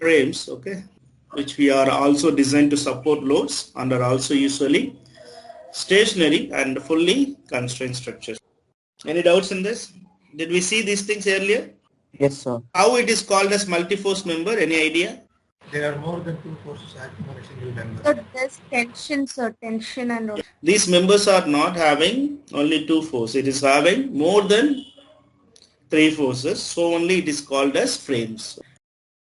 frames, okay, which we are also designed to support loads and are also usually stationary and fully constrained structures. Any doubts in this? Did we see these things earlier? Yes, sir. How it is called as multi-force member? Any idea? There are more than two forces acting on a single member. So there's tension, sir, tension and all. These members are not having only two forces. It is having more than three forces. So only it is called as frames.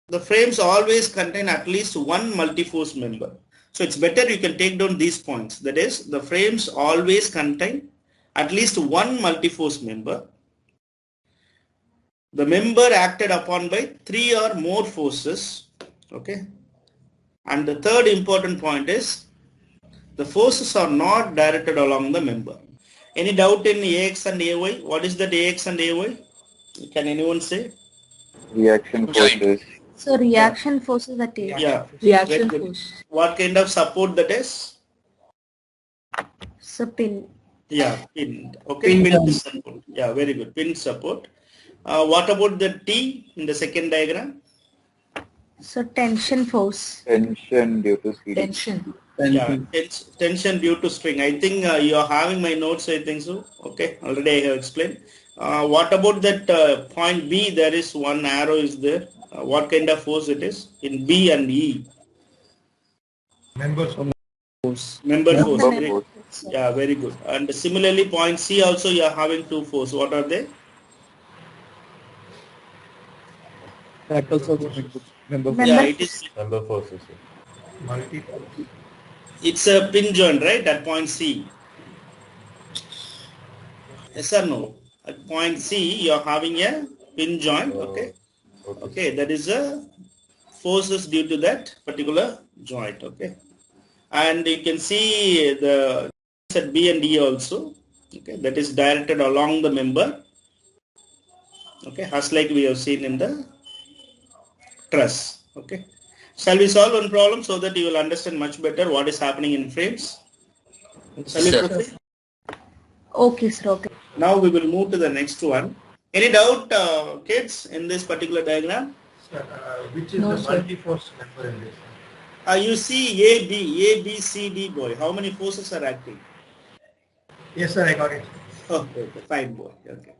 The frames always contain at least one multi-force member. So it's better you can take down these points. That is, the frames always contain at least one multi-force member. The member acted upon by three or more forces. Okay. And the third important point is the forces are not directed along the member. Any doubt in AX and AY? What is that AX and AY? Can anyone say? Reaction forces. So reaction forces that is. Yeah. Reaction force. What kind of support that is? So pin. Yeah, pin. Okay, pin support. Yeah, very good. Pin support. What about the T in the second diagram? So tension force. Tension due to CD. Tension. Yeah, it's tension due to string. I think you are having my notes, I think so. Okay, already I have explained. What about that point B? There is one arrow is there. What kind of force it is? In B and E. Members of Force. Member force. Member Very, force. yeah, very good. And similarly, point C also you are having two force. What are they? That also member force. Yeah, it is. Member forces. multi-force. It's a pin joint, right? At point C. Yes or no? At point C, you are having a pin joint. Okay. Okay, that is a forces due to that particular joint. Okay. And you can see the at B and E also. Okay, that is directed along the member. Okay, as like we have seen in the truss. Okay. Shall we solve one problem so that you will understand much better what is happening in frames? Shall we proceed? Okay, sir. Okay. Now we will move to the next one. Any doubt, kids, in this particular diagram? Sir, which is No, the sir. multi-force member in this? You see A, B, C, D, boy. How many forces are acting? Yes, sir, I got it. Okay, fine, boy. Okay.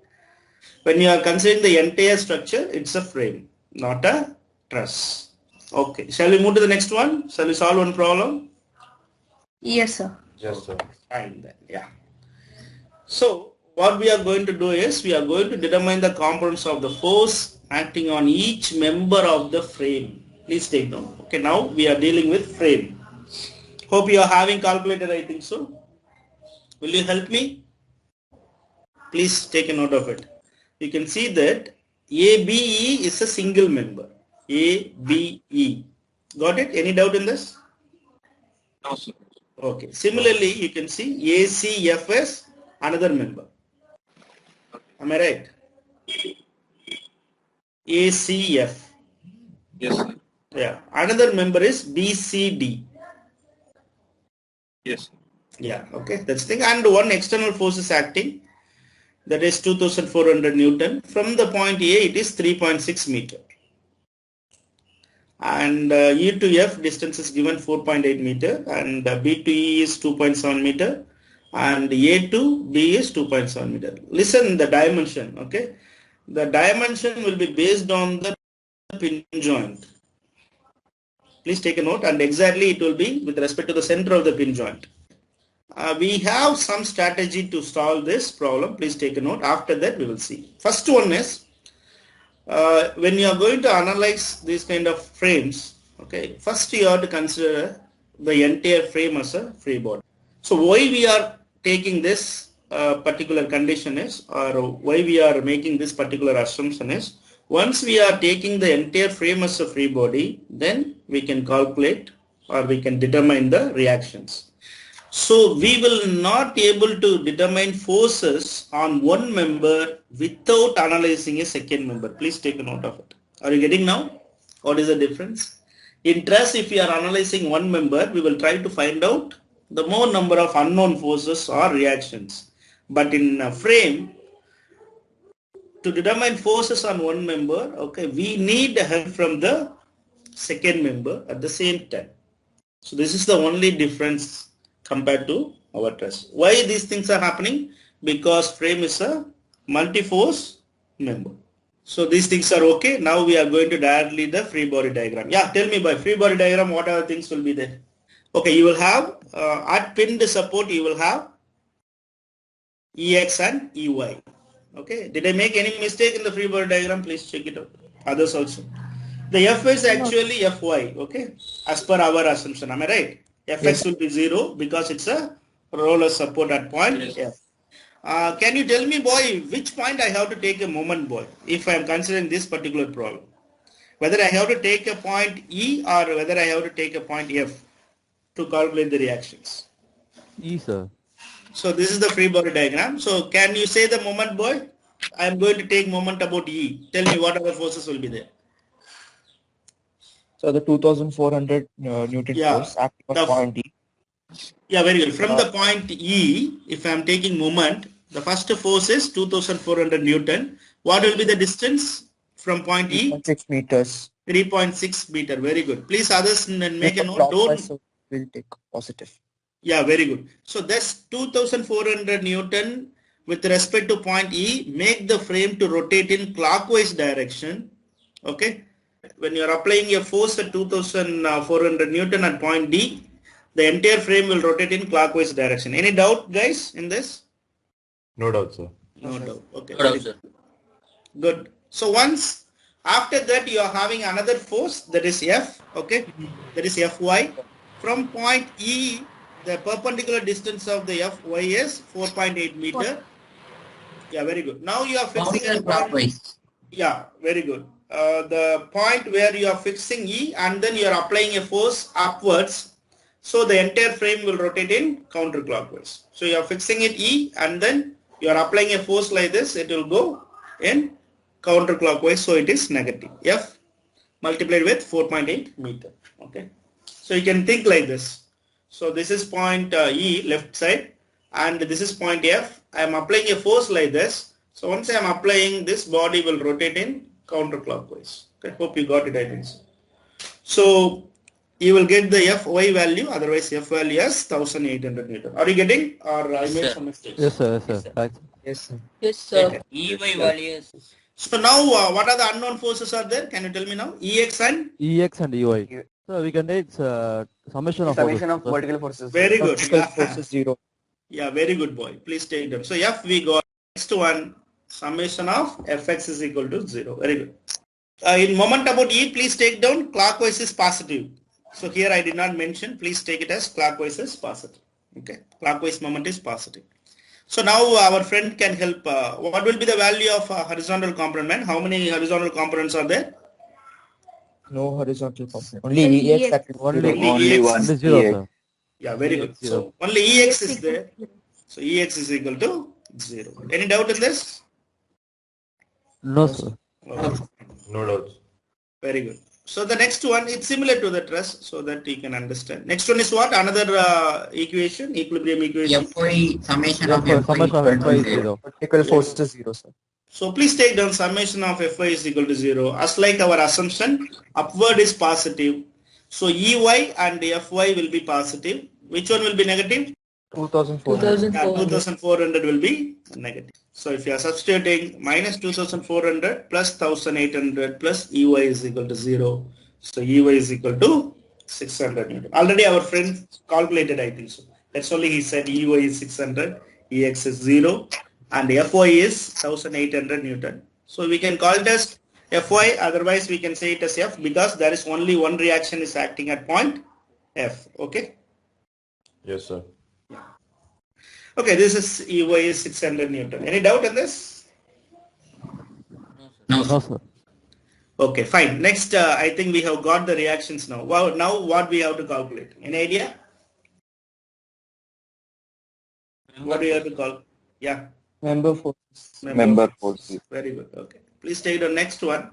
When you are considering the entire structure, it's a frame, not a truss. Okay. Shall we move to the next one? Shall we solve one problem? Yes, sir. Yes, sir. Fine then. Yeah. So what we are going to do is we are going to determine the components of the force acting on each member of the frame. Please take note. Okay, now we are dealing with frame. Hope you are having calculator, I think so. Will you help me? Please take a note of it. You can see that ABE is a single member. ABE. Got it? Any doubt in this? No, sir. Okay. Similarly, you can see ACFS, another member. Am I right? ACF. Yes, sir. Yeah. Another member is BCD. Yes. Yeah. Okay. That's the thing. And one external force is acting. That is 2400 Newton. From the point A, it is 3.6 meter. And E to F distance is given 4.8 meter. And B to E is 2.7 meter. And A to B is 2.7 meter. Listen the dimension. Okay. The dimension will be based on the pin joint. Please take a note, and exactly it will be with respect to the center of the pin joint. We have some strategy to solve this problem. Please take a note. After that, we will see. First one is when you are going to analyze these kind of frames. Okay, first you have to consider the entire frame as a free body. So why we are taking this particular condition is, or why we are making this particular assumption is, once we are taking the entire frame as a free body, then we can calculate or we can determine the reactions. So we will not be able to determine forces on one member without analyzing a second member. Please take a note of it. Are you getting now? What is the difference? In truss, if we are analyzing one member, we will try to find out the more number of unknown forces or reactions. But in a frame, to determine forces on one member, okay, we need help from the second member at the same time. So this is the only difference compared to our truss. Why these things are happening? Because frame is a multi-force member. So these things are okay. Now we are going to directly the free body diagram. Yeah, tell me by free body diagram what other things will be there. Okay, you will have at pinned support you will have EX and EY. Okay, did I make any mistake in the free body diagram? Please check it out. Others also. The F is actually Fy, okay, as per our assumption. Am I right? Fx will be 0 because it's a roller support at point F. Can you tell me, boy, which point I have to take a moment, boy, if I am considering this particular problem? Whether I have to take a point E or whether I have to take a point F to calculate the reactions. E, sir. So this is the free body diagram. So can you say the moment, boy? I am going to take moment about E. Tell me what other forces will be there. So the 2400 Newton force acting on point E. Yeah, very good. From the point E, if I am taking moment, the first force is 2400 Newton. What will be the distance from point E? 3.6 meters. 3.6 meter. Very good. Please others make a note. Don't. We'll take positive. Yeah, very good. So that's 2400 Newton with respect to point E. Make the frame to rotate in clockwise direction. Okay. When you are applying a force at 2400 Newton at point D, the entire frame will rotate in clockwise direction. Any doubt, guys, in this? No doubt, sir. No doubt. Okay. No doubt, sir. Good. So once after that you are having another force, that is F, okay, that is Fy. From point E, the perpendicular distance of the Fy is 4.8 meter. Yeah, very good. Now you are fixing the point. Yeah, very good. The point where you are fixing E and then you are applying a force upwards. So the entire frame will rotate in counterclockwise. So you are fixing it E and then you are applying a force like this. It will go in counterclockwise. So it is negative. F multiplied with 4.8 meter. Okay. So you can think like this. So this is point E left side and this is point F. I am applying a force like this. So once I am applying, this body will rotate in counterclockwise. Okay, hope you got it, I think so. So you will get the Fy value, otherwise F value is 1800 Newton. Are you getting, or I made some mistakes? Yes, sir. Yes, sir. Yes, sir. Yes, sir. Okay. EY values. So now what are the unknown forces are there? Can you tell me now? Ex and? EX and EY. So we can take summation of Vertical forces. Very good. Vertical force is 0. Yeah, very good, boy. Please take them. So F we got. Next one, summation of Fx is equal to 0. Very good. In moment about E, please take down clockwise is positive. So here I did not mention. Please take it as clockwise is positive. Okay. Clockwise moment is positive. So now our friend can help. What will be the value of horizontal component? How many horizontal components are there? No horizontal component. Only EX. Only one. EX. 0, sir. Yeah, very good. So only EX is there. So EX is equal to 0. Any doubt in this? No, sir. Okay. No doubt. Very good. So the next one, it's similar to the truss so that you can understand. Next one is what? Another equation, equilibrium equation. Fy summation Yeah, of for Fy summation of equal Fy to is 0. 0. Vertical force is 0, sir. So please take down summation of Fy is equal to 0. As like our assumption, upward is positive. So Ey and Fy will be positive. Which one will be negative? 2400. Yeah, 2400 will be negative. So if you are substituting minus 2400 plus 1800 plus Ey is equal to 0. So Ey is equal to 600 Newton. Already our friend calculated, I think so. That's only he said Ey is 600, Ex is 0 and Fy is 1800 Newton. So we can call it as Fy, otherwise we can say it as F because there is only one reaction is acting at point F. Okay. Yes, sir. Okay, this is Ey is 600 Newton. Any doubt in this? No, No, sir. Okay, fine. Next, I think we have got the reactions now. Wow, now what we have to calculate? Any idea? What do you have to call? Yeah. Member forces. Member forces. Very good. Okay. Please take the next one.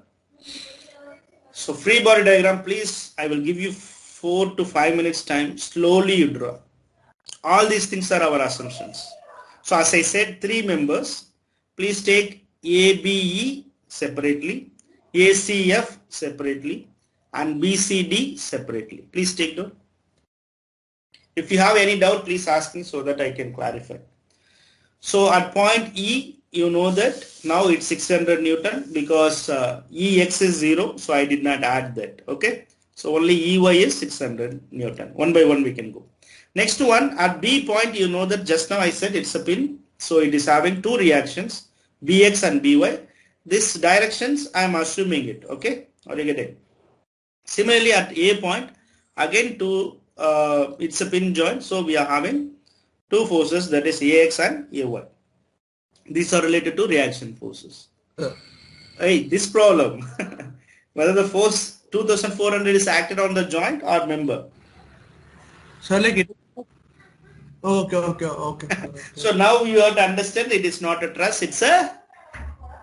So free body diagram, please. I will give you 4 to 5 minutes time. Slowly you draw. All these things are our assumptions. So as I said, 3 members. Please take ABE separately, ACF separately, and BCD separately. Please take note. If you have any doubt, please ask me so that I can clarify. So at point E, you know that now it's 600 Newton because EX is 0, so I did not add that. Okay. So only EY is 600 Newton. One by one we can go. Next one, at B point, you know that just now I said it's a pin. So it is having two reactions, BX and BY. This directions, I am assuming it. Okay. Are you getting? Similarly, at A point, again it's a pin joint. So we are having two forces, that is AX and AY. These are related to reaction forces. Hey, this problem, whether the force 2400 is acted on the joint or member. So like it. Okay. So now you have to understand it is not a truss, it's a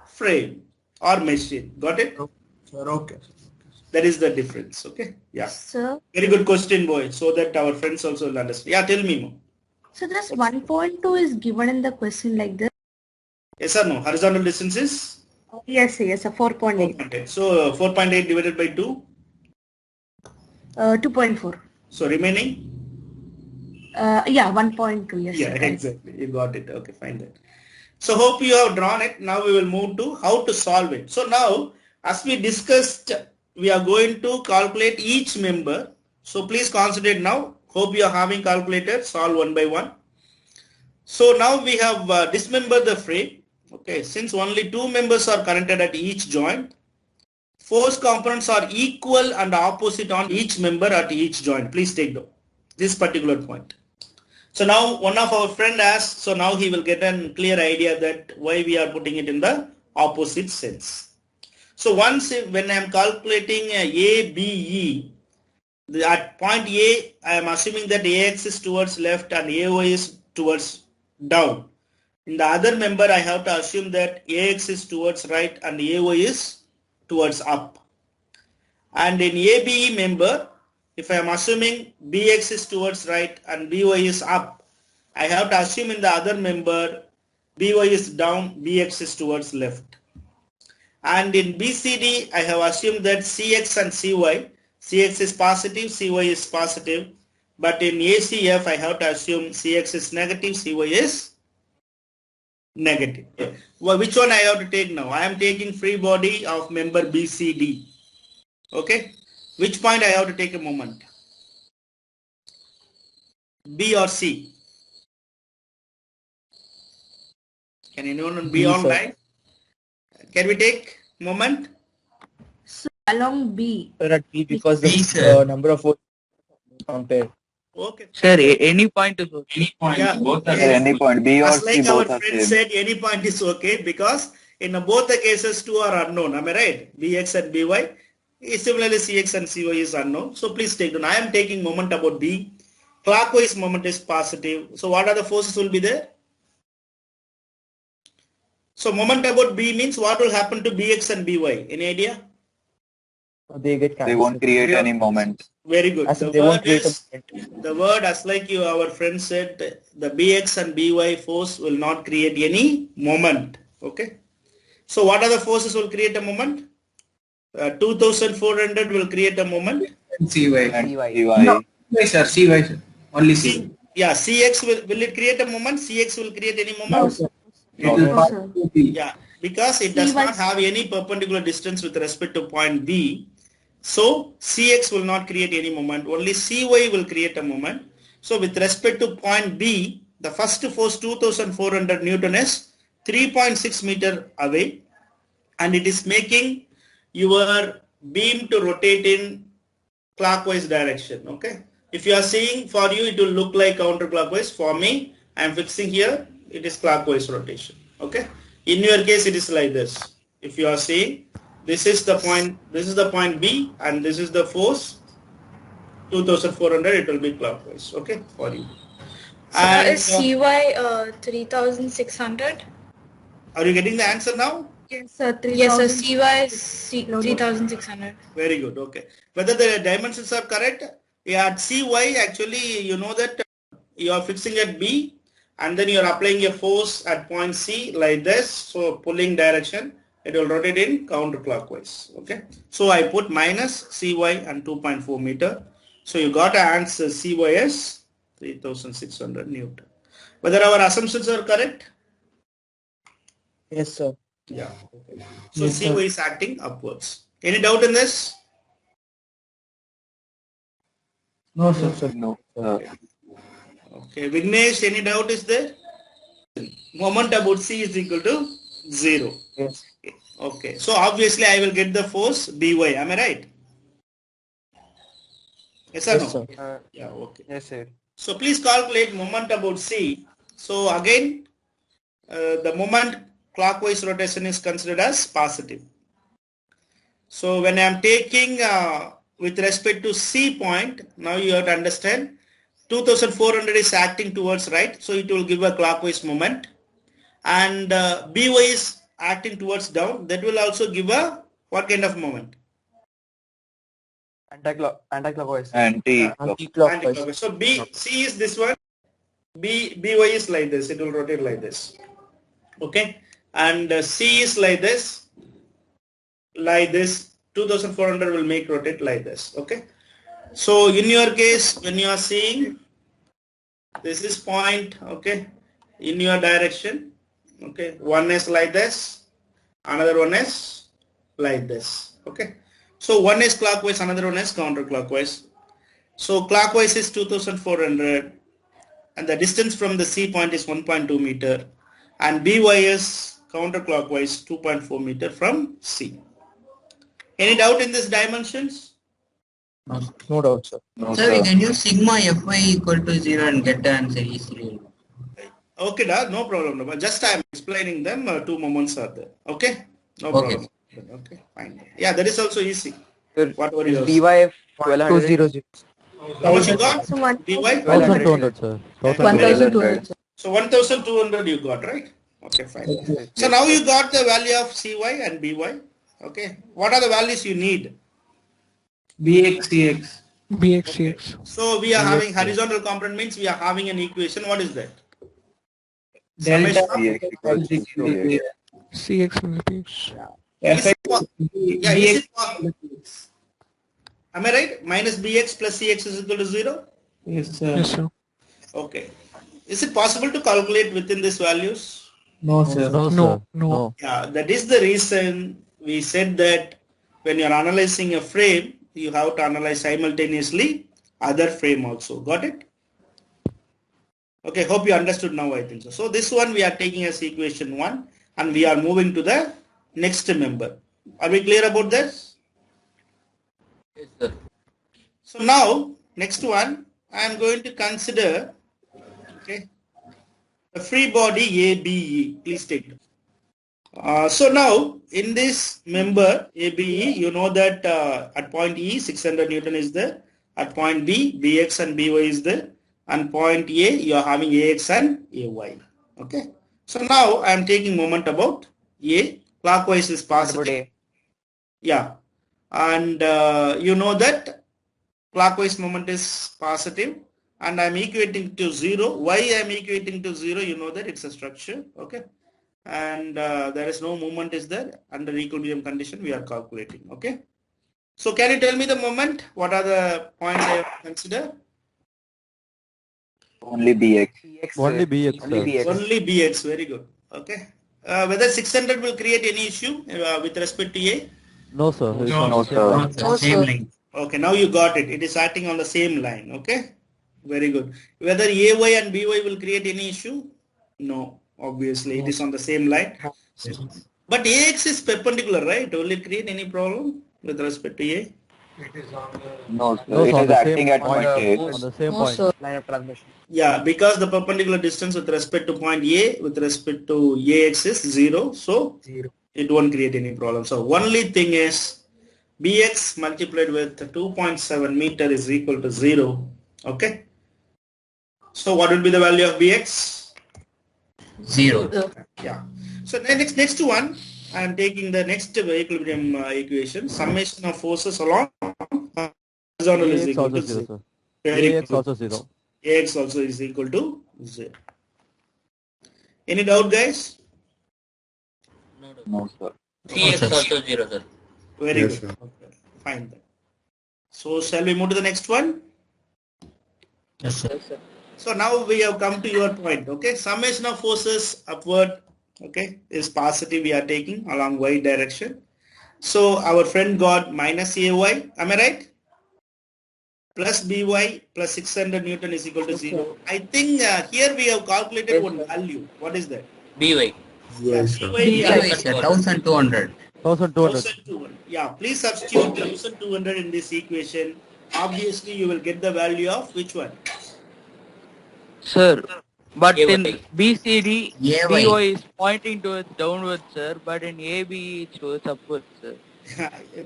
frame or machine. Got it? Okay. That is the difference. Okay. Yeah. Sir. Very good question, boy. So that our friends also will understand. Yeah, tell me more. So this 1.2 is given in the question like this. Yes or no? Horizontal distance is? Yes, 4.8. 4.8. So 4.8 divided by 2? 2.4. So remaining? Yeah, 1.2. Yes. Yeah, sir, exactly. You got it. Okay, fine then. So hope you have drawn it. Now we will move to how to solve it. So now, as we discussed, we are going to calculate each member. So please concentrate now. Hope you are having calculated. Solve one by one. So now we have dismembered the frame. Okay, since only two members are connected at each joint, force components are equal and opposite on each member at each joint. Please take note this particular point. So now one of our friend asked, so now he will get a clear idea that why we are putting it in the opposite sense. So once when I am calculating ABE, at point A, I am assuming that AX is towards left and AY is towards down. In the other member, I have to assume that AX is towards right and AY is towards up. And in ABE member, if I am assuming BX is towards right and BY is up, I have to assume in the other member BY is down, BX is towards left. And in BCD, I have assumed that CX and CY, CX is positive, CY is positive. But in ACF, I have to assume CX is negative, CY is negative. Well, which one I have to take now? I am taking free body of member BCD. Okay. Which point I have to take a moment? B or C? Can anyone be online? Can we take moment? So along B. Sir, at B because B, the sir. number of votes compared. Okay. Sir, any point is okay. Any point. Yeah. Both are Yes. Any point, B or As C, like our both are friend same. said, any point is okay because in both the cases two are unknown. Am I right? Bx and by. Similarly, cx and cy is unknown. So please take note. I am taking moment about B. Clockwise moment is positive. So what are the forces will be there? So moment about B means what will happen to Bx and By? Any idea? They get cancelled. They won't create any moment. Very good. As in they won't create a moment. The word, as like you, our friend said, the Bx and By force will not create any moment. Okay. So what are the forces will create a moment? 2400 will create a moment. CY. And CY. CY. No, CY, sir. Only CY. Yeah, Cx will it create a moment? Cx will create any No, moment? sir. No, It is no. part sir. of B. Yeah, because it does CY. not have any perpendicular distance with respect to point B. So Cx will not create any moment. Only Cy will create a moment. So with respect to point B, the first force 2400 Newton is 3.6 meter away, and it is making your beam to rotate in clockwise direction. Okay. If you are seeing, for you it will look like counterclockwise. For me, I am fixing here, it is clockwise rotation. Okay. In your case, it is like this. If you are seeing, this is the point B, and this is the force 2400, it will be clockwise. Okay, for you. So is CY 3600? Are you getting the answer now? Yes, sir. Yes, sir. 3000. CY is 3600. Very good. Okay. Whether the dimensions are correct? Yeah, at CY actually you know that you are fixing at B and then you are applying a force at point C like this. So pulling direction It will rotate in counterclockwise. Okay. So I put minus Cy and 2.4 meter. So you got an answer Cy as 3600 Newton. Whether our assumptions are correct? Yes, sir. Yeah. Okay. So Yes, Cy sir. is acting upwards. Any doubt in this? No, sir. No. Okay. Vignesh, any doubt is there? Moment about C is equal to 0. Yes. Okay. So obviously I will get the force By. Am I right? Yes or Yes, no? sir. Yeah. Okay. Yes, sir. So please calculate moment about C. So again, the moment clockwise rotation is considered as positive. So when I am taking with respect to C point, now you have to understand 2400 is acting towards right, so it will give a clockwise moment, and By is acting towards down, that will also give a what kind of moment? Anti-clockwise. Anti-clockwise. Anti-clockwise. So C is this one, By is like this, it will rotate like this. Okay, and C is like this, 2400 will make rotate like this. Okay, so in your case, when you are seeing this is point, okay, in your direction, okay, one is like this, another one is like this. Okay, so one is clockwise, another one is counterclockwise. So clockwise is 2400 and the distance from the C point is 1.2 meter, and By is counterclockwise 2.4 meter from C. Any doubt in these dimensions? No doubt, sir. No, Sir, we sir. can use sigma Fy equal to 0 and get the answer easily. Okay, no problem. No. Just I am explaining them. 2 moments are there. Okay, no Okay. problem. Okay, fine. Yeah, that is also easy. Sir, Whatever is yours. BY 1200? How much you got? So By? 1200, sir. 1200. So 1200 you got, right? Okay, fine. So now you got the value of Cy and By. Okay, what are the values you need? BX, CX. BXCX. So we are having horizontal component means we are having an equation. What is that? Delta. Summation of- Cx equals to Cx. CX will be BX. Is Fx. it yeah, is it am I right? Minus Bx plus Cx is equal to 0? Yes, sir. Yes, sir. Okay. Is it possible to calculate within these values? No, sir. No. Yeah, that is the reason we said that when you are analyzing a frame, you have to analyze simultaneously other frame also. Got it? Okay, hope you understood now, I think so. So this one we are taking as equation 1 and we are moving to the next member. Are we clear about this? Yes, sir. So now, next one, I am going to consider, okay, a free body ABE. Please take it. So now, in this member ABE, you know that at point E, 600 Newton is there. At point B, Bx and By is there. And point A, you are having Ax and Ay. Okay. So now I am taking moment about A. Clockwise is positive. Yeah. And you know that clockwise moment is positive, and I am equating to 0. Why I am equating to 0? You know that it's a structure. Okay. And there is no movement is there. Under equilibrium condition we are calculating. Okay. So can you tell me the moment? What are the points I have to consider? Only Bx. Only BX, sir. Only Bx. Very good. Okay. Whether 600 will create any issue with respect to A? No, sir. It's No, on No, the same sir. line. No, Same sir. line. Okay, now you got it. It is acting on the same line. Okay. Very good. Whether Ay and By will create any issue? No. Obviously, it is on the same line. But Ax is perpendicular, right? Will it create any problem with respect to A? No, sir. No, It sir, on is the acting same at point. point A. On the same No, point. sir. Line of transmission. Yeah, because the perpendicular distance with respect to point A with respect to Ax is 0. So it won't create any problem. So only thing is Bx multiplied with 2.7 meter is equal to 0. Okay. So what will be the value of Bx? 0. Yeah. So next one, I am taking the next equilibrium equation. Summation of forces along horizontal is AX equal also to 0, 0. sir. Very AX good. also 0. Ax also is equal to 0. Any doubt, guys? No, sir. CX also 0, sir. Very Yes, good. sir. Okay. Fine then. So shall we move to the next one? Yes, sir. So now we have come to your point. Okay. Summation of forces upward, okay, is positive. We are taking along y direction. So our friend got minus AY. Am I right? Plus BY plus 600 Newton is equal to 0. I think here we have calculated one value. What is that? BY. Yeah, Yes, sir. BY we have BY, sir, 1200. 1200. 1200. Yeah, please substitute 1200 in this equation. Obviously, you will get the value of which one? Sir, but AY. in BCD, AY. BY is pointing towards downwards, sir, but in AB it's towards upwards, sir.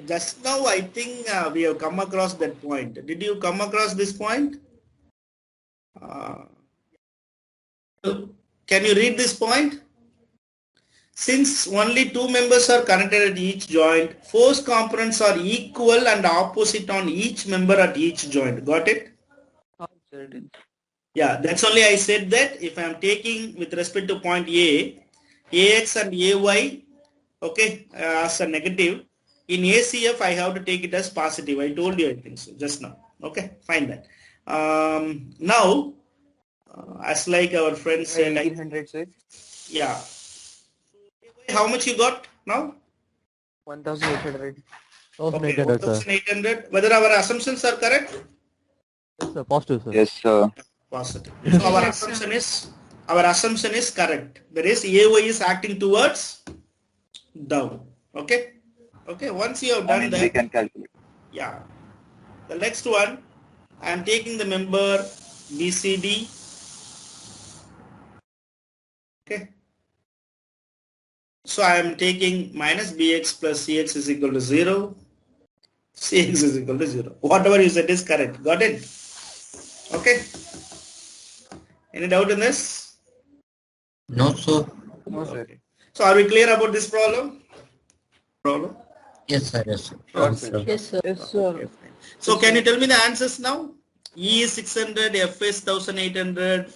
Just now, I think we have come across that point. Did you come across this point? Can you read this point? Since only two members are connected at each joint, force components are equal and opposite on each member at each joint. Got it? Yeah, that's only I said that if I am taking with respect to point A, AX and AY, okay, as a negative. In ACF, I have to take it as positive. I told you, I think so, just now. Okay, fine then. Now, as like our friend said, 1800, sir. yeah. How much you got now? 1800. Okay, 1800. Whether our assumptions are correct? Yes, sir. Positive, sir. Yes, sir. Positive. So our assumption is correct. That is AY is acting towards down. Okay. Okay. Once you have done We that, can calculate. yeah. The next one, I am taking the member BCD. Okay. So I am taking minus BX plus CX is equal to 0. CX is equal to 0. Whatever you said is correct. Got it? Okay. Any doubt in this? No, sir. No, sir. Okay. So are we clear about this problem? Yes, sir. Yes, sir. Yes, sir. Yes, sir. Yes, sir. So can you tell me the answers now? E is 600, F is 1800,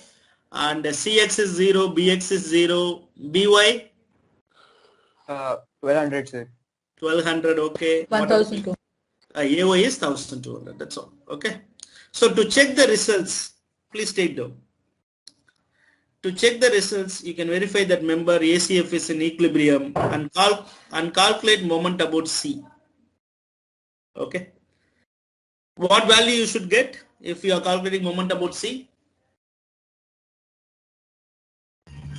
and CX is 0, BX is 0, BY 1200, sir. 1200, okay. 1,200. AY is 1200, that's all, okay. So to check the results, please take down. To check the results, you can verify that member ACF is in equilibrium and calculate moment about C. Okay. What value you should get if you are calculating moment about C?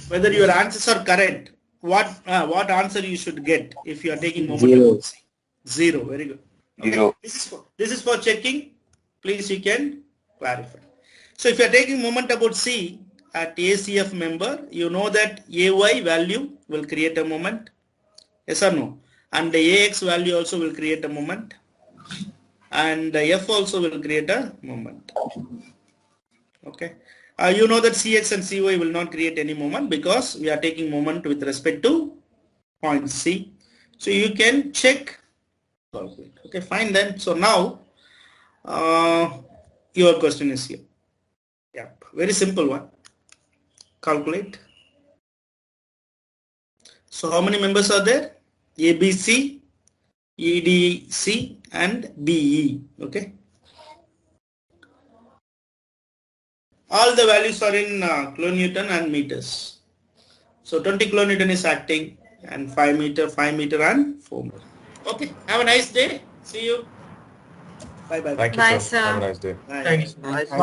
Whether your answers are correct, what answer you should get if you are taking moment about C? 0. Very good. Okay. 0. This is for checking. Please you can clarify. So if you are taking moment about C at ACF member, you know that AY value will create a moment. Yes or no? And the AX value also will create a moment. And the F also will create a moment. Okay. You know that CX and CY will not create any moment because we are taking moment with respect to point C. So you can check. Okay, fine then. So now your question is here. Yeah, very simple one. Calculate. So how many members are there? ABC, EDC and BE. Okay. All the values are in kilonewton and meters. So 20 kilonewton is acting and 5 meter and 4 meter. Okay. Have a nice day. See you. Bye bye. Thank you, Bye, sir. Have a sir. nice day. Bye. Thanks. Bye. Bye.